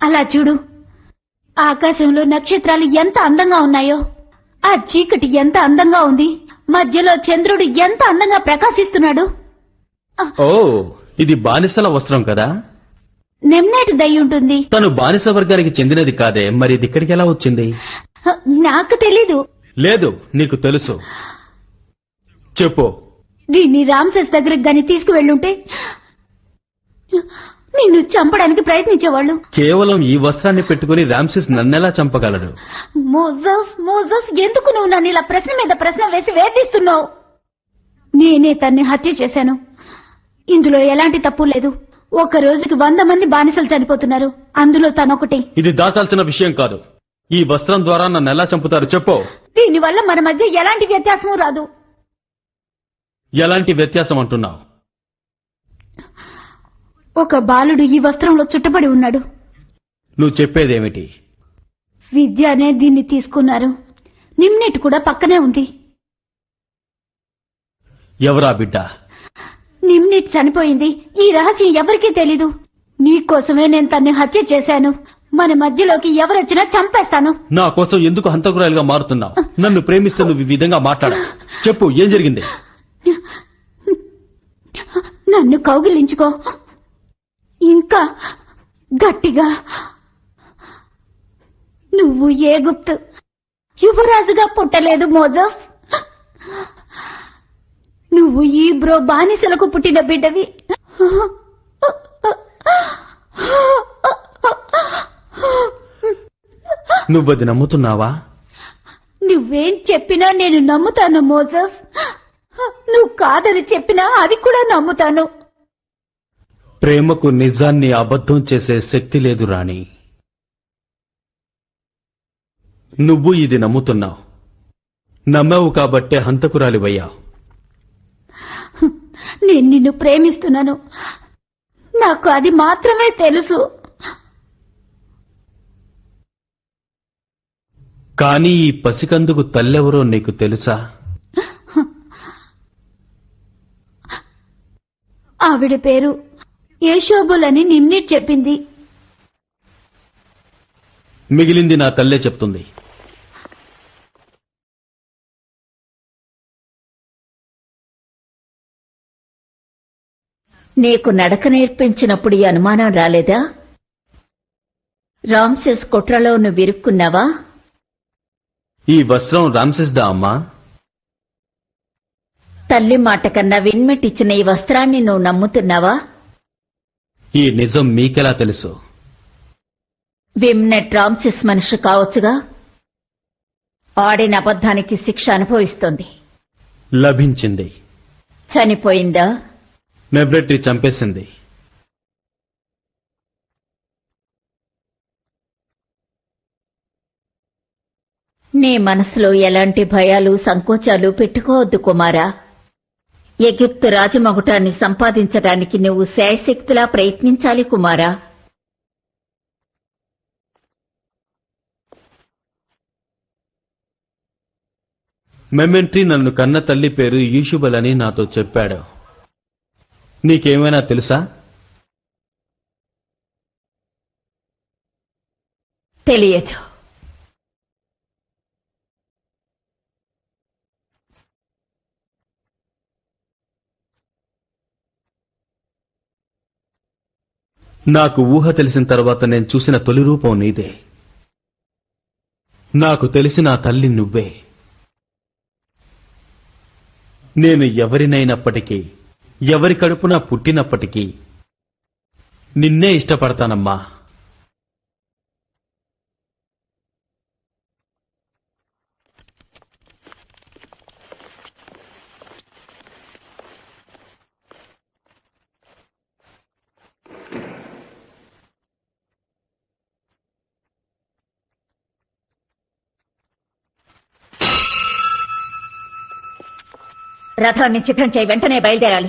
అలా చూడు, ఆకాశంలో నక్షత్రాలు ఎంత అందంగా ఉన్నాయో, ఆ చీకటి ఎంత అందంగా ఉంది, మధ్యలో చంద్రుడు ఎంత అందంగా ప్రకాశిస్తున్నాడు. ఓ, ఇది బానిసల వస్త్రం కదా? నెమ్నేటి దై ఉంటుంది. తను బానిస వర్గానికి చెందినది కాదే, మరి ఇది ఇక్కడికి ఎలా వచ్చింది? నాకు తెలీదు. లేదు, నీకు తెలుసు. చెప్పు. దీన్ని రామ్సెస్ దగ్గరికి గాని తీసుకువెళ్ళుంటే నిన్ను చంపడానికి ప్రయత్నించేవాళ్ళు. కేవలం ఈ వస్త్రాన్ని పెట్టుకుని రామ్సెస్ నన్నెలా చంపగలడు? మోజస్, ఎందుకు నువ్వు నన్ను ఇలా ప్రశ్న మీద ప్రశ్న వేసి వేధిస్తున్నావు? నేనే తన్ని హత్య చేశాను. ఇందులో ఎలాంటి తప్పు లేదు. ఒక రోజుకి 100 మంది బానిసలు చనిపోతున్నారు, అందులో తనొకటి. ఇది దాచాల్సిన విషయం కాదు. ఈ వస్త్రం ద్వారా నన్ను ఎలా చంపుతారు చెప్పు. దీనివల్ల మన మధ్య ఎలాంటి వ్యత్యాసం రాదు. ఎలాంటి వ్యత్యాసం అంటున్నావు? ఒక బాలుడు ఈ వస్త్రంలో చుట్టబడి ఉన్నాడు. నువ్వు చెప్పేదేమిటి? విద్య అనే దీన్ని తీసుకున్నారు. నిమ్నెట్ కూడా పక్కనే ఉంది. ఎవరా బిడ్డ? నిమ్నెట్ చనిపోయింది. ఈ రహస్యం ఎవరికీ తెలీదు. నీకోసమే నేను తన్ని హత్య చేశాను. మన మధ్యలోకి ఎవరొచ్చినా చంపేస్తాను. నా కోసం ఎందుకు హంతకురాలుగా మారుతున్నావు? నన్ను ప్రేమిస్తే నువ్వు ఈ విధంగా మాట్లాడు. చెప్పు, ఏం జరిగింది? నన్ను కౌగిలించుకో, ఇంకా గట్టిగా. నువ్వు ఏగుప్తు యువరాజుగా పుట్టలేదు మోజస్. నువ్వు ఈ బ్రో బానిసలకు పుట్టిన బిడ్డవి. నువ్వది నమ్ముతున్నావా? నువ్వేం చెప్పినా నేను నమ్ముతాను మోజస్. నువ్వు కాదని చెప్పినా అది కూడా నమ్ముతాను. ప్రేమకు నిజాన్ని అబద్ధం చేసే శక్తి లేదు రాణి. నువ్వు ఇది నమ్ముతున్నావు. నమ్మావు కాబట్టే హంతకురాలివయ్యావు. నేను నిన్ను ప్రేమిస్తున్నాను. నాకు అది మాత్రమే తెలుసు. కానీ ఈ పసికందుకు తల్లెవరో నీకు తెలుసా? ఆవిడ పేరు యేషోబుల్ అని నిమ్నెట్ చెప్పింది. మిగిలింది నా తల్లే చెప్తుంది. నీకు నడక నేర్పించినప్పుడు ఈ అనుమానం రాలేదా? రామ్సెస్ కుట్రలో నువ్వు ఇరుక్కున్నావా? ఈ వస్త్రం రామ్సెస్ దా అమ్మా? తల్లి మాట కన్నా విన్మెట్ ఇచ్చిన ఈ వస్త్రాన్ని నువ్వు నమ్ముతున్నావా? ఈ నిజం మీకెలా తెలుసు? విమ్నెట్ రామ్సెస్ మనిషి కావచ్చుగా. ఆడిన అబద్ధానికి శిక్ష అనుభవిస్తోంది. లభించింది. చనిపోయిందా? నెబ్రెట్టి చంపేసింది. నీ మనసులో ఎలాంటి భయాలు సంకోచాలు పెట్టుకోవద్దు కుమారా. ఎగిప్తు రాజమగుటాన్ని సంపాదించడానికి నువ్వు శాయశక్తులా ప్రయత్నించాలి కుమారా. మెమెంట్రీ నన్ను కన్న తల్లి పేరు యూషుబల్ అని నాతో చెప్పాడు. నీకేమైనా తెలుసా? తెలియదు. నాకు ఊహ తెలిసిన తర్వాత నేను చూసిన తొలి రూపం నీదే. నాకు తెలిసిన ఆ తల్లి నువ్వే. నేను ఎవరినైనప్పటికీ, ఎవరి కడుపున పుట్టినప్పటికీ నిన్నే ఇష్టపడతానమ్మా. రథాన్ని సిద్ధం చేయి, వెంటనే బయలుదేరాలి.